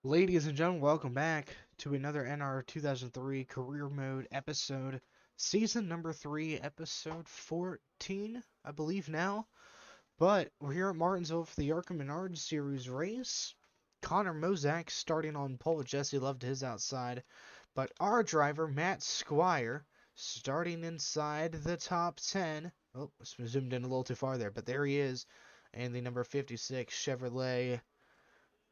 Ladies and gentlemen, welcome back to another NR2003 Career Mode episode, season number 3, episode 14, I believe now. But we're here at Martinsville for the Arkham Menard Series race. Connor Mozak starting on pole. Jesse loved his outside. But our driver, Matt Squire, starting inside the top 10. Oh, zoomed in a little too far there, but there he is. And the number 56 Chevrolet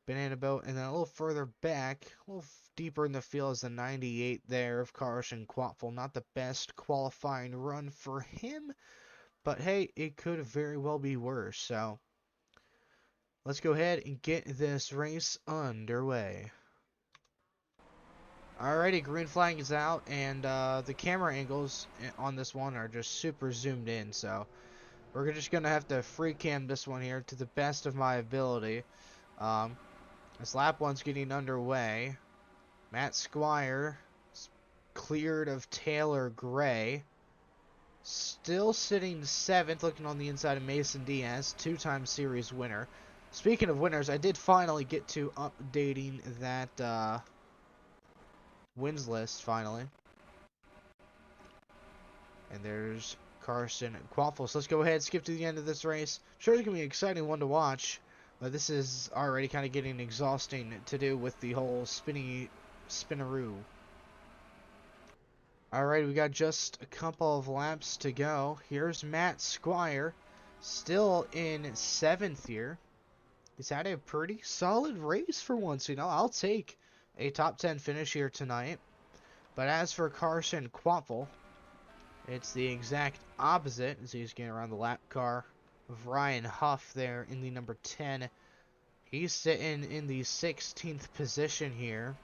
Banana Boat, and then a little further back, a little deeper in the field is the 98 there of Carson Quatful. Not the best qualifying run for him, but hey, it could very well be worse. So let's go ahead and get this race underway. Alrighty, green flag is out, and the camera angles on this one are just super zoomed in, so we're just going to have to free cam this one here to the best of my ability. This lap one's getting underway. Matt Squire cleared of Taylor Gray. Still sitting 7th, looking on the inside of Mason Diaz, 2-time series winner. Speaking of winners, I did finally get to updating that wins list, finally. And there's Carson Quaffle. So let's go ahead and skip to the end of this race. Sure, it's going to be an exciting one to watch. But this is already kind of getting exhausting to do with the whole spinaroo. Alright, we got just a couple of laps to go. Here's Matt Squire, still in 7th here. He's had a pretty solid race for once, you know. I'll take a top 10 finish here tonight. But as for Carson Quaffle, it's the exact opposite as he's getting around the lap car of Ryan Huff there in the number 10. He's sitting in the 16th position here.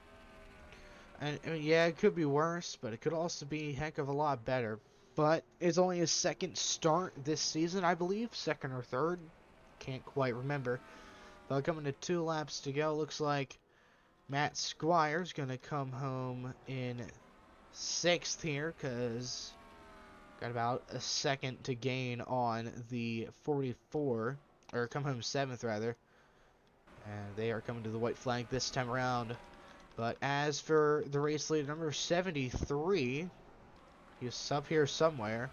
And I mean, yeah, it could be worse, but it could also be a heck of a lot better. But it's only his second start this season, I believe. Second or third. Can't quite remember. But coming to 2 laps to go, looks like Matt Squire's going to come home in 6th here, because got about a second to gain on the 44. Or come home 7th, rather. And they are coming to the white flag this time around. But as for the race leader, number 73, he's up here somewhere.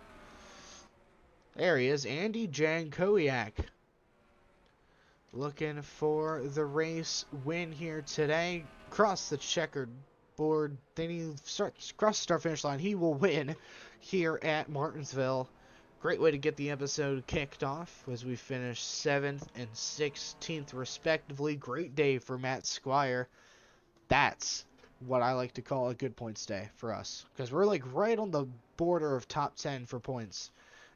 There he is, Andy Jankowiak. Looking for the race win here today. Cross the checkered board. Then he cross the start-finish line. He will win here at Martinsville. Great way to get the episode kicked off as we finish 7th and 16th respectively. Great day for Matt Squire. That's what I like to call a good points day for us, because we're like right on the border of top 10 for points,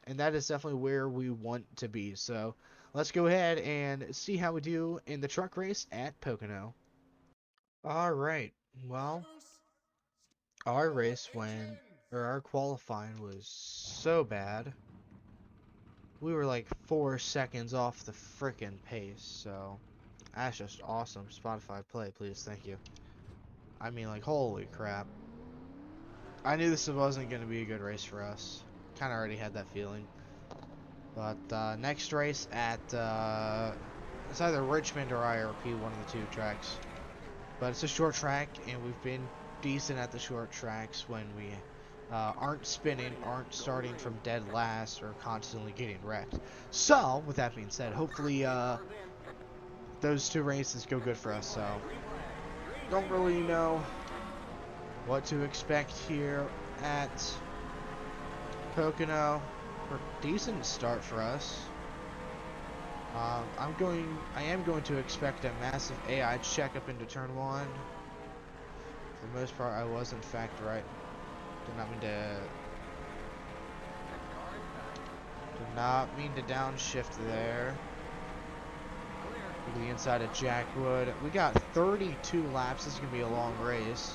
and that is definitely where we want to be. So let's go ahead and see how we do in the truck race at Pocono. Alright, well, our race our qualifying was so bad. We were like 4 seconds off the frickin' pace, so that's just awesome. Spotify play, please, thank you. I mean, like, holy crap. I knew this wasn't going to be a good race for us. Kind of already had that feeling. But next race at, it's either Richmond or IRP, one of the 2 tracks. But it's a short track, and we've been decent at the short tracks when we aren't spinning, aren't starting from dead last, or constantly getting wrecked. So, with that being said, hopefully those 2 races go good for us. So, don't really know what to expect here at Pocono. Decent start for us. I am going to expect a massive AI check up into turn 1. For the most part, I was in fact right. Did not mean to downshift there. To the inside of Jackwood. We got 32 laps. This is going to be a long race.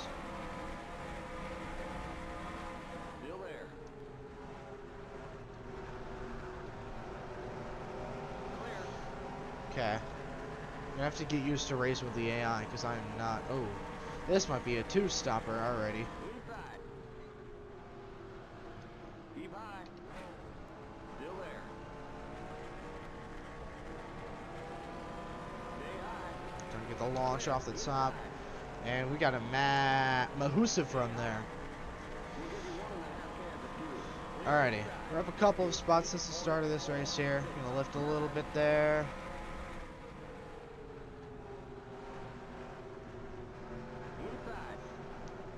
Okay. I'm going to have to get used to racing with the AI, because I'm not... Oh, this might be a 2-stopper already. a launch off the top. And we got a Mahusiv run there. Alrighty, we're up a couple of spots since the start of this race here. Gonna lift a little bit there.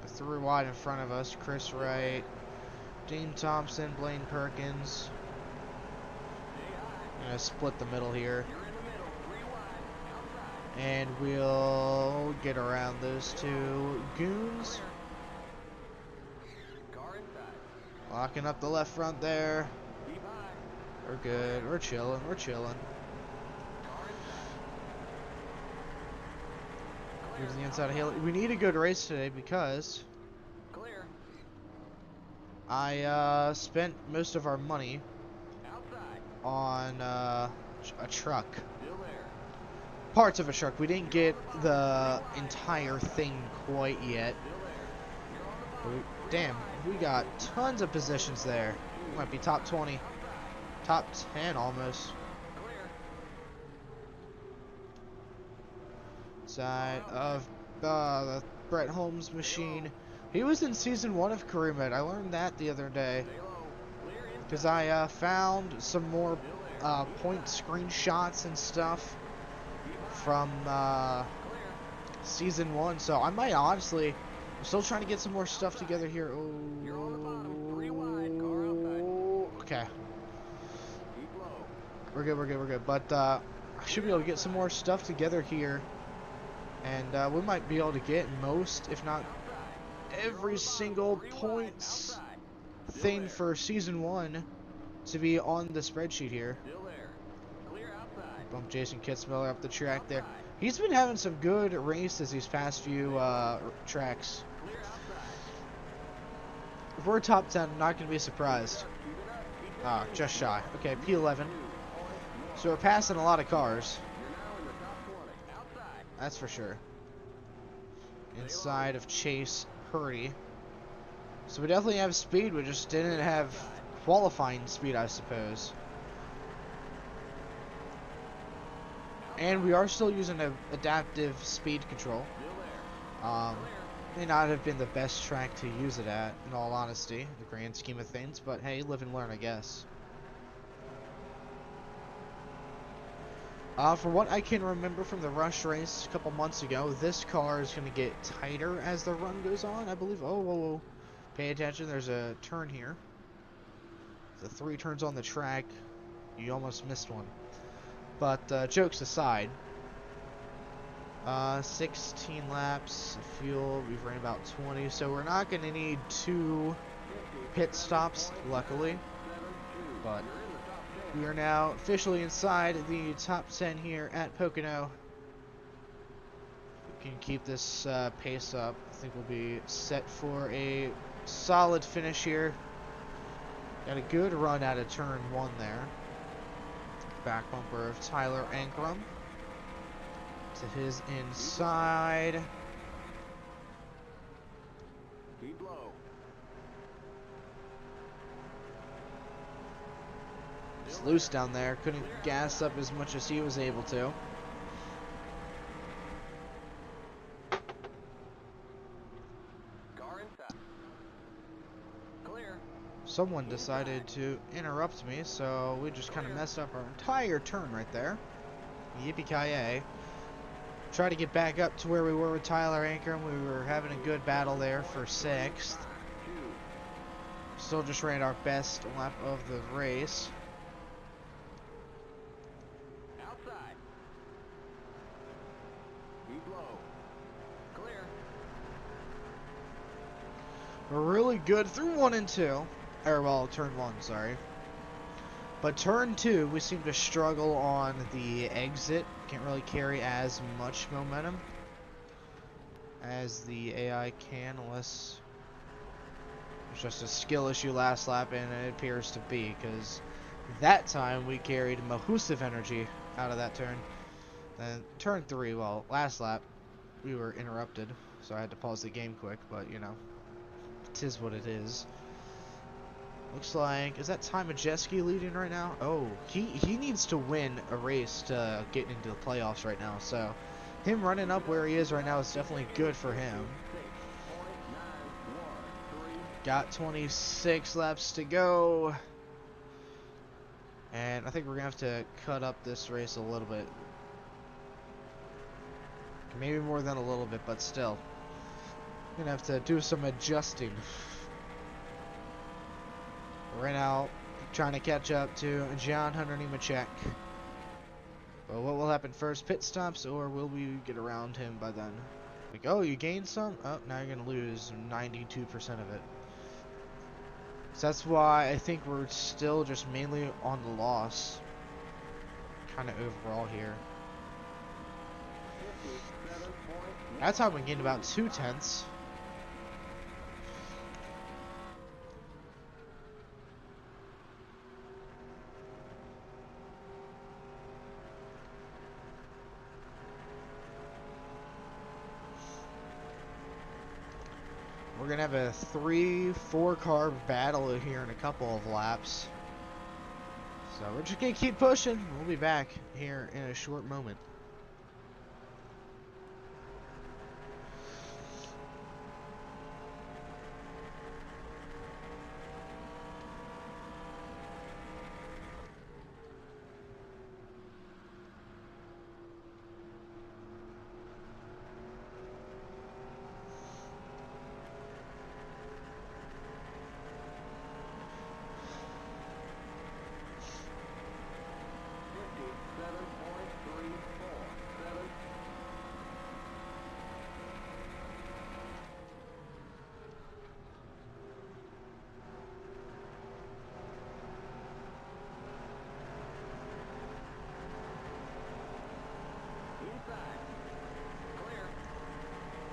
Three wide in front of us. Chris Wright, Dean Thompson, Blaine Perkins. Gonna split the middle here. And we'll get around those two goons. Locking up the left front there. We're good. We're chilling. We're chilling. Here's the inside of Haley. We need a good race today because I spent most of our money on a truck. Parts of a truck. We didn't get the entire thing quite yet. Damn, we got tons of positions there. Might be top 20. Top 10 almost. Side of the Brett Holmes machine. He was in season 1 of Career Mode. I learned that the other day. Because I found some more point screenshots and stuff from season 1. So I might honestly... I'm still trying to get some more stuff together here. Oh, okay. We're good, we're good, we're good. But I should be able to get some more stuff together here. And we might be able to get most, if not every single points thing for season 1 to be on the spreadsheet here. Bump Jason Kitzmiller up the track there. He's been having some good races these past few tracks. If we're top 10, I'm not going to be surprised. Just shy. Okay, P11. So we're passing a lot of cars. That's for sure. Inside of Chase Purdy. So we definitely have speed, we just didn't have qualifying speed, I suppose. And we are still using an adaptive speed control. May not have been the best track to use it at, in all honesty, in the grand scheme of things, but hey, live and learn, I guess. For what I can remember from the Rush race a couple months ago, this car is going to get tighter as the run goes on, I believe. Oh, whoa, whoa. Pay attention, there's a turn here. The 3 turns on the track. You almost missed one. But jokes aside, 16 laps of fuel, we've ran about 20, so we're not going to need 2 pit stops, luckily. But we are now officially inside the top 10 here at Pocono. We can keep this pace up. I think we'll be set for a solid finish here. Got a good run out of turn 1 there. Back bumper of Tyler Ankrum to his inside. Keep low. It's loose down there. Couldn't gas up as much as he was able to. Car inside. Clear. Someone decided to interrupt me, so we just kind of messed up our entire turn right there. Yippee-ki-yay. Try to get back up to where we were with Tyler Ankrum. We were having a good battle there for 6th. Still just ran our best lap of the race. Outside. Keep low. Clear. We're really good through 1 and 2. Or, well, turn 1, sorry. But turn 2, we seem to struggle on the exit. Can't really carry as much momentum as the AI can, unless it's just a skill issue last lap, and it appears to be, because that time we carried Mahusiv energy out of that turn. Then turn 3, well, last lap, we were interrupted, so I had to pause the game quick, but, you know, it is what it is. Looks like, is that Ty Majeski leading right now? Oh, he needs to win a race to get into the playoffs right now. So him running up where he is right now is definitely good for him. Got 26 laps to go. And I think we're going to have to cut up this race a little bit. Maybe more than a little bit, but still. Going to have to do some adjusting. Right now, trying to catch up to John Hunter Nemechek. But what will happen first? Pit stops, or will we get around him by then? Like, oh, you gained some? Oh, now you're going to lose 92% of it. So that's why I think we're still just mainly on the loss. Kind of overall here. That's how we gained about 0.2. We're going to have a 3-4 car battle here in a couple of laps. So we're just going to keep pushing. We'll be back here in a short moment.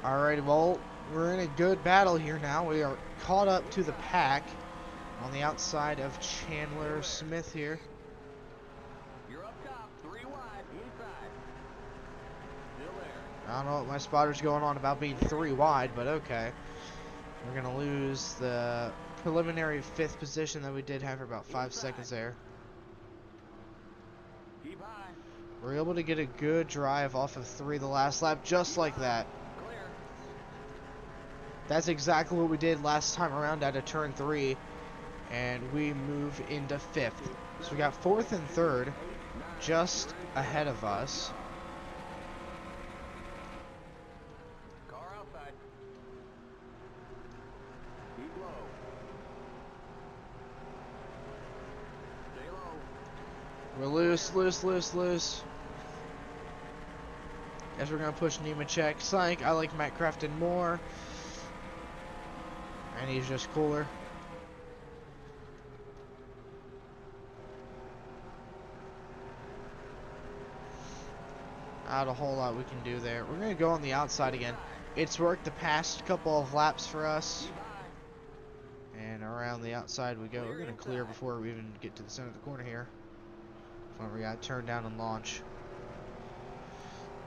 Alright, well, we're in a good battle here now. We are caught up to the pack on the outside of Chandler Smith here. You're up top, 3 wide, inside. Still there. I don't know what my spotter's going on about being 3 wide, but okay. We're going to lose the preliminary 5th position that we did have for about 5 seconds there. Keep high. We're able to get a good drive off of 3 the last lap, just like that. Clear. That's exactly what we did last time around out of turn 3, and we move into 5th. So we got 4th and 3rd just ahead of us. Car outside. Keep low. Stay low. We're loose. Guess we're going to push Nemechek. Psych, I like Matt Crafton more. And he's just cooler. Not a whole lot we can do there. We're going to go on the outside again. It's worked the past couple of laps for us. And around the outside we go. We're going to clear before we even get to the center of the corner here. When we got turned down and launch.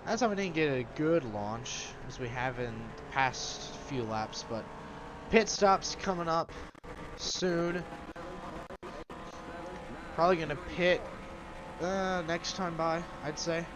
That's how we didn't get a good launch as we have in the past few laps, but pit stops coming up soon. Probably gonna pit next time by, I'd say.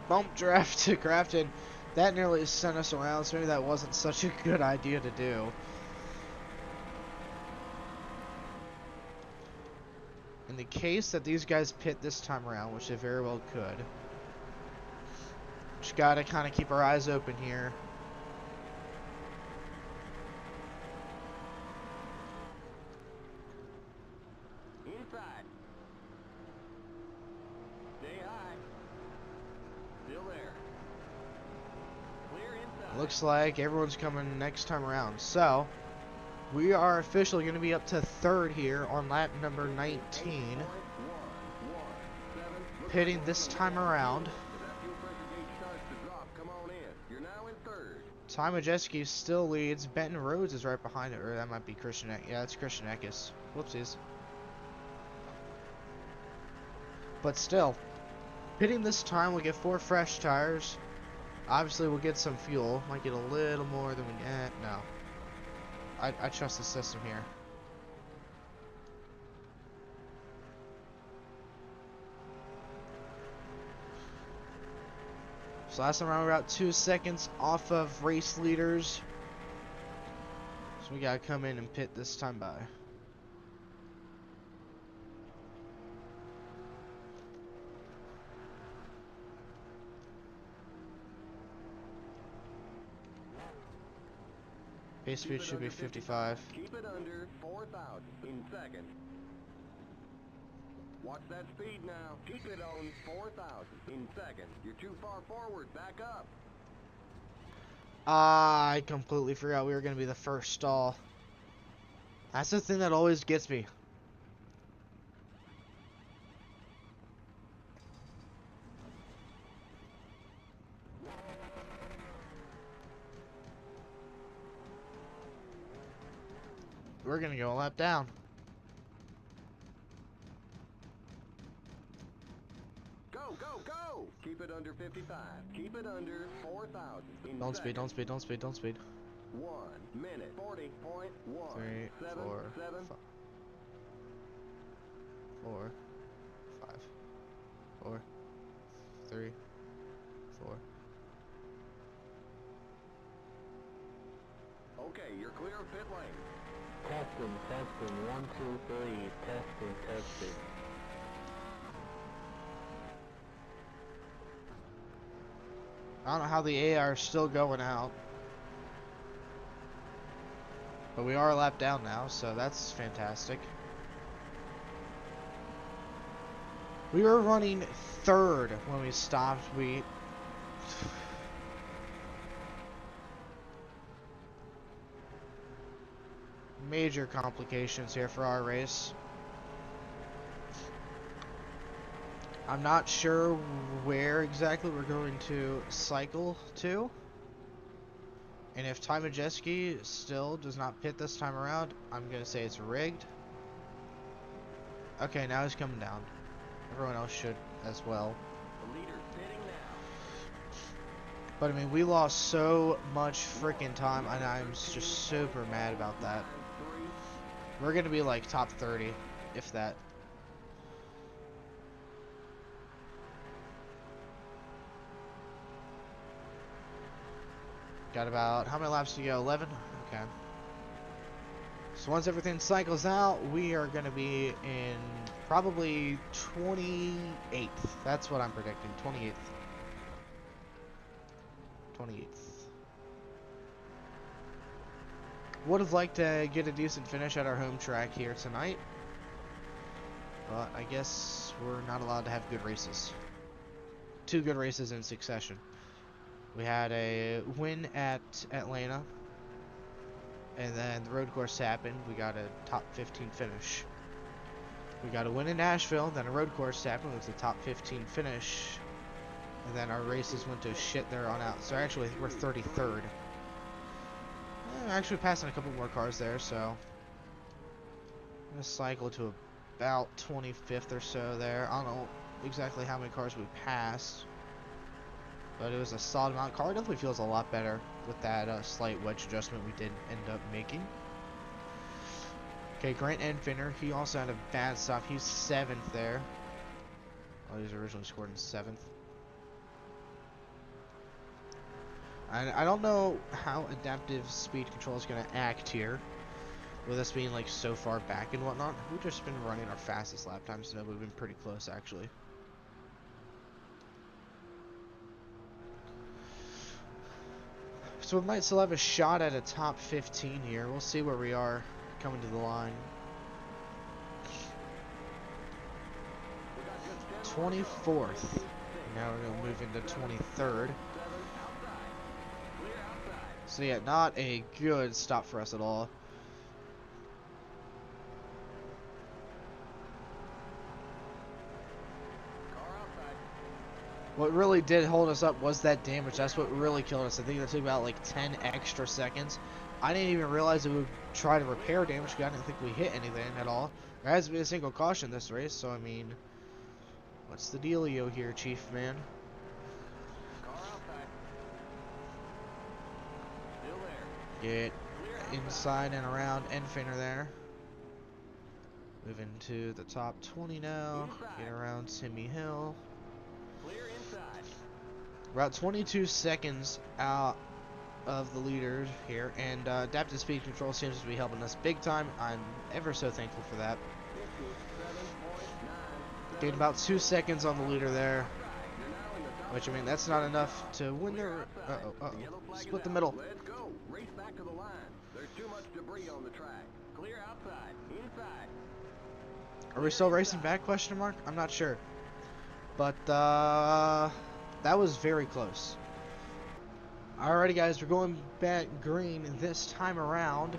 Bump draft to Crafton. That nearly sent us around, so maybe that wasn't such a good idea to do. In the case that these guys pit this time around, which they very well could, just gotta kind of keep our eyes open here. Inside. Stay high. Still there. Clear inside. Looks like everyone's coming next time around. So, we are officially going to be up to 3rd here on lap number 19. Pitting this time around. Ty Majeski still leads. Benton Rhodes is right behind it. Or that might be Christian. Yeah, that's Christian Eckes. Whoopsies. But still, pitting this time, we get 4 fresh tires. Obviously, we'll get some fuel. Might get a little more than we... no. I trust the system here. So last time around, we were about 2 seconds off of race leaders. So we gotta come in and pit this time by. Pace speed should be 55. Keep it under 4,000 in seconds. Watch that speed now. Keep it on 4,000 in seconds. You're too far forward. Back up. I completely forgot we were gonna be the first stall. That's the thing that always gets me. We're gonna go a lap down. Go, go, go! Keep it under 55. Keep it under 4,000 in Don't seconds. speed, don't speed, don't speed, don't speed. 1 minute 40.1. 3, 7, 4, 7. 4, 5, 4, 3, 4. Okay, you're clear of pit lane. Testing, 1, 2, 3, testing. I don't know how the AR is still going out. But we are a lap down now, so that's fantastic. We were running third when we stopped. Major complications here for our race. I'm not sure where exactly we're going to cycle to. And if Ty Majeski still does not pit this time around, I'm going to say it's rigged. Okay, now he's coming down. Everyone else should as well. The leader's pitting now. But I mean, we lost so much freaking time, and I'm just super mad about that. We're going to be like top 30, if that. Got about, how many laps to go? 11? Okay. So once everything cycles out, we are going to be in probably 28th. That's what I'm predicting. 28th. 28th. Would have liked to get a decent finish at our home track here tonight. But I guess we're not allowed to have good races. 2 good races in succession. We had a win at Atlanta, and then the road course happened. We got a top 15 finish. We got a win in Nashville, then a road course happened. It was a top 15 finish, and then our races went to shit there on out. So actually, we're 33rd. Actually, passing a couple more cars there, so I'm gonna cycle to about 25th or so there. I don't know exactly how many cars we passed. But it was a solid amount. Car definitely feels a lot better with that slight wedge adjustment we did end up making. Okay, Grant Enfinner, he also had a bad stop. He's 7th there. Oh, he was originally scored in 7th. And I don't know how adaptive speed control is going to act here, with us being like so far back and whatnot. We've just been running our fastest lap times, so we've been pretty close actually. So we might still have a shot at a top 15 here. We'll see where we are coming to the line. 24th. Now we're going to move into 23rd. So yeah, not a good stop for us at all. What really did hold us up was that damage. That's what really killed us. I think that took about like 10 extra seconds. I didn't even realize it would try to repair damage because I didn't think we hit anything at all. There hasn't been a single caution this race, so I mean, what's the dealio here, Chief Man? Get inside and around Enfinger there. Moving to the top 20 now. Get around Timmy Hill. Clear inside. About 22 seconds out of the leaders here, and adaptive speed control seems to be helping us big time. I'm ever so thankful for that. 57.9. Gained about 2 seconds on the leader there, which, I mean, that's not enough to win the split the middle. Let's go. Race back to the line. There's too much debris on the track. Clear outside. Inside. Are we still racing back, question mark? I'm not sure, but that was very close. Alrighty guys, we're going back green this time around.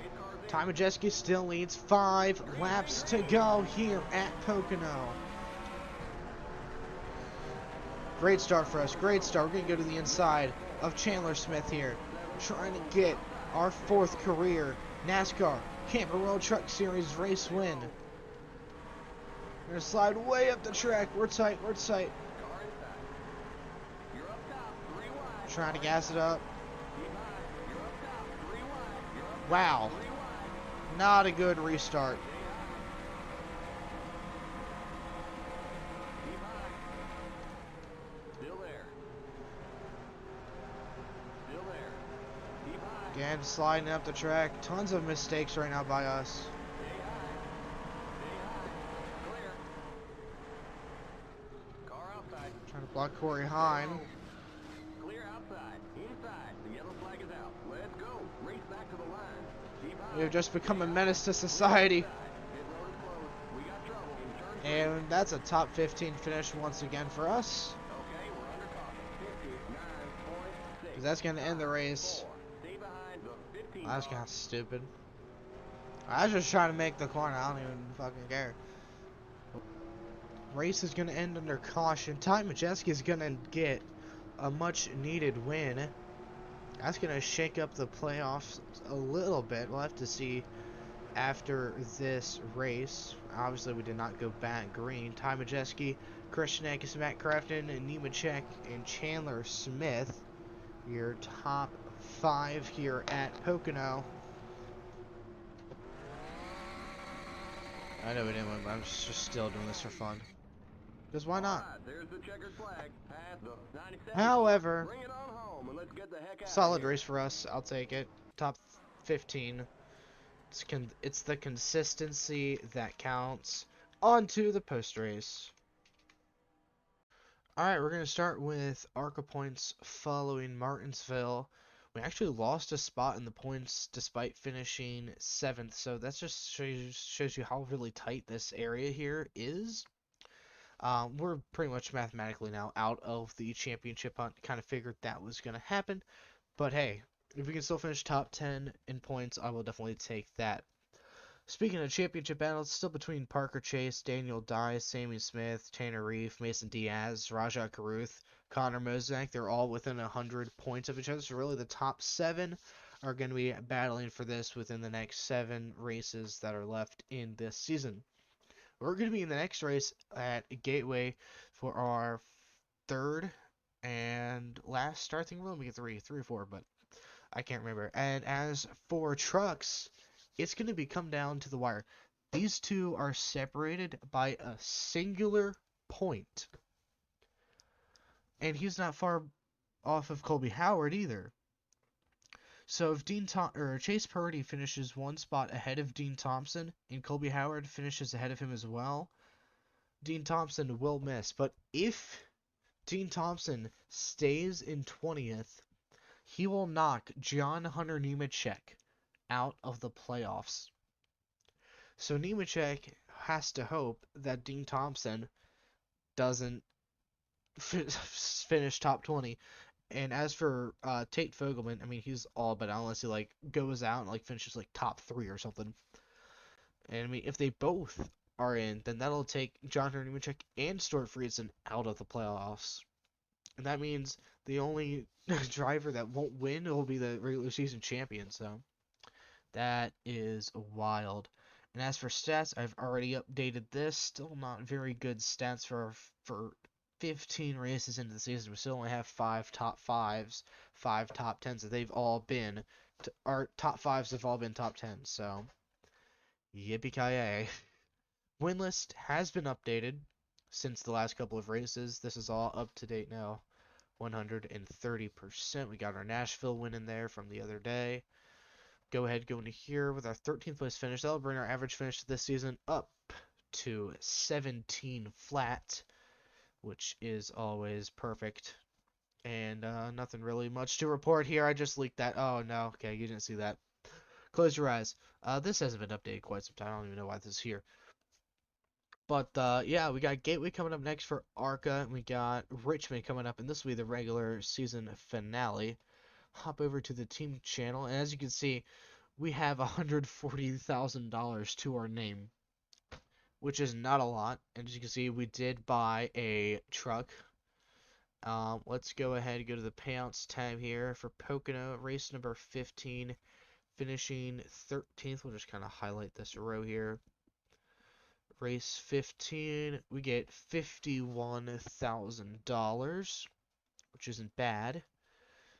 Ty Majeski still leads, 5 laps to go here at Pocono. Great start for us, great start. We're going to go to the inside of Chandler Smith here, trying to get our 4th career NASCAR Camper World Truck Series race win. We're going to slide way up the track. We're tight, we're tight. Trying to gas it up. Wow. Not a good restart. Still there. Still there. Again, sliding up the track. Tons of mistakes right now by us. Clear. Car outside. Trying to block Corey Heim. Clear outside. Inside. The yellow flag is out. Let's go. Race back to the line. Keep high. We have just become a menace to society. Pit road is closed. We got trouble. In turn And that's a top 15 finish once again for us. Okay, we're under caution. 59.6. 'Cause that's going to end the race. Stay behind the 15. That's kind of stupid. I was just trying to make the corner. I don't even fucking care. Race is going to end under caution. Ty Majeski is going to get a much needed win. That's going to shake up the playoffs a little bit. We'll have to see after this race. Obviously, we did not go back green. Ty Majeski, Christian Eckes, Matt Crafton, and Nemechek, and Chandler Smith. Your top 5 here at Pocono. I know we didn't win, but I'm just still doing this for fun. Because why not? Alright, there's the checkered flag. Past the 97. However, Bring it on home and let's get the heck out solid of here. race for us. I'll take it. Top 15. It's the consistency that counts. On to the post race. Alright, we're going to start with ARCA points following Martinsville. We actually lost a spot in the points despite finishing 7th, so that just shows you how really tight this area here is. We're pretty much mathematically now out of the championship hunt. Kind of figured that was going to happen, but hey, if we can still finish top 10 in points, I will definitely take that. Speaking of championship battles, still between Parker Chase, Daniel Dye, Sammy Smith, Tanner Reeve, Mason Diaz, Rajah Caruth, Connor Mozak. They're all within 100 points of each other. So really the top 7 are going to be battling for this within the next 7 races that are left in this season. We're going to be in the next race at Gateway for our 3rd and last start. I think we'll only get 3 or 4, but I can't remember. And as for trucks, it's going to be come down to the wire. These two are separated by a singular point. And he's not far off of Colby Howard either. So if Chase Purdy finishes 1 spot ahead of Dean Thompson and Colby Howard finishes ahead of him as well, Dean Thompson will miss. But if Dean Thompson stays in 20th, he will knock John Hunter Nemechek out of the playoffs. So Nemechek has to hope that Dean Thompson doesn't finish top 20. And as for Tate Fogelman, I mean, he's all but out unless he goes out and finishes top 3 or something. And I mean, if they both are in, then that'll take John Hunter Nemechek and Stuart Friedson out of the playoffs. And that means the only driver that won't win will be the regular season champion. So that is wild. And as for stats, I've already updated this. Still not very good stats for 15 races into the season. We still only have 5 top 5s, 5 top 10s that they've all been our top 5s have all been top 10. So, yippee-ki-yay. Win list has been updated since the last couple of races. This is all up to date now. 130%. We got our Nashville win in there from the other day. Go ahead, go into here with our 13th place finish. That'll bring our average finish this season up to 17 flat, which is always perfect. And nothing really much to report here. I just leaked that. Oh, no. Okay, you didn't see that. Close your eyes. This hasn't been updated quite some time. I don't even know why this is here. But, yeah, we got Gateway coming up next for ARCA. And we got Richmond coming up. And this will be the regular season finale. Hop over to the team channel. And as you can see, we have $140,000 to our name, which is not a lot. And as you can see, we did buy a truck. Let's go ahead and go to the payouts tab here for Pocono, race number 15, finishing 13th. We'll just kind of highlight this row here. Race 15, we get $51,000, which isn't bad.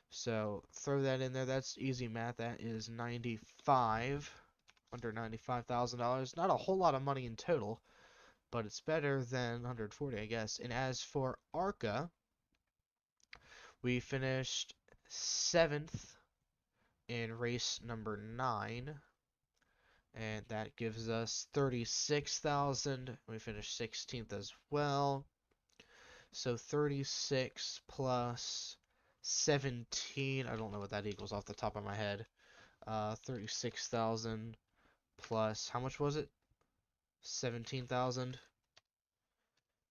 So throw that in there. That's easy math. That is 95, under $95,000. Not a whole lot of money in total, but it's better than 140, I guess. And as for ARCA, we finished 7th in race number 9, and that gives us 36,000. We finished 16th as well. So 36 plus 17, I don't know what that equals off the top of my head. 36,000 plus, how much was it? 17,000.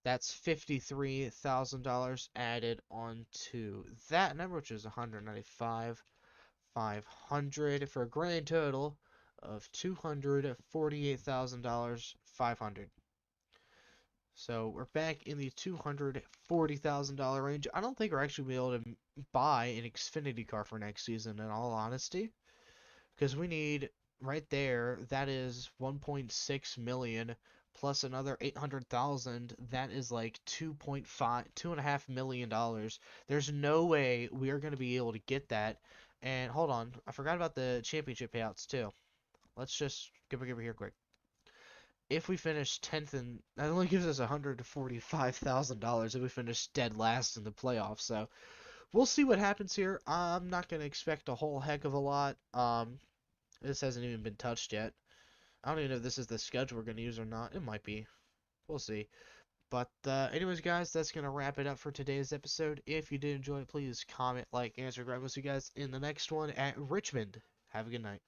That's $53,000 added onto that number, which is $195,500 for a grand total of $248,500. So we're back in the $240,000 range. I don't think we're actually going to be able to buy an Xfinity car for next season, in all honesty, because we need right there, that is 1.6 million plus another 800,000. That is like $2.5 million. There's no way we are going to be able to get that. And hold on, I forgot about the championship payouts too. Let's just go over here quick. If we finish 10th, and that only gives us $145,000 if we finish dead last in the playoffs. So we'll see what happens here. I'm not going to expect a whole heck of a lot. This hasn't even been touched yet. I don't even know if this is the schedule we're going to use or not. It might be. We'll see. But anyways, guys, that's going to wrap it up for today's episode. If you did enjoy it, please comment, like, and subscribe. We'll see you guys in the next one at Richmond. Have a good night.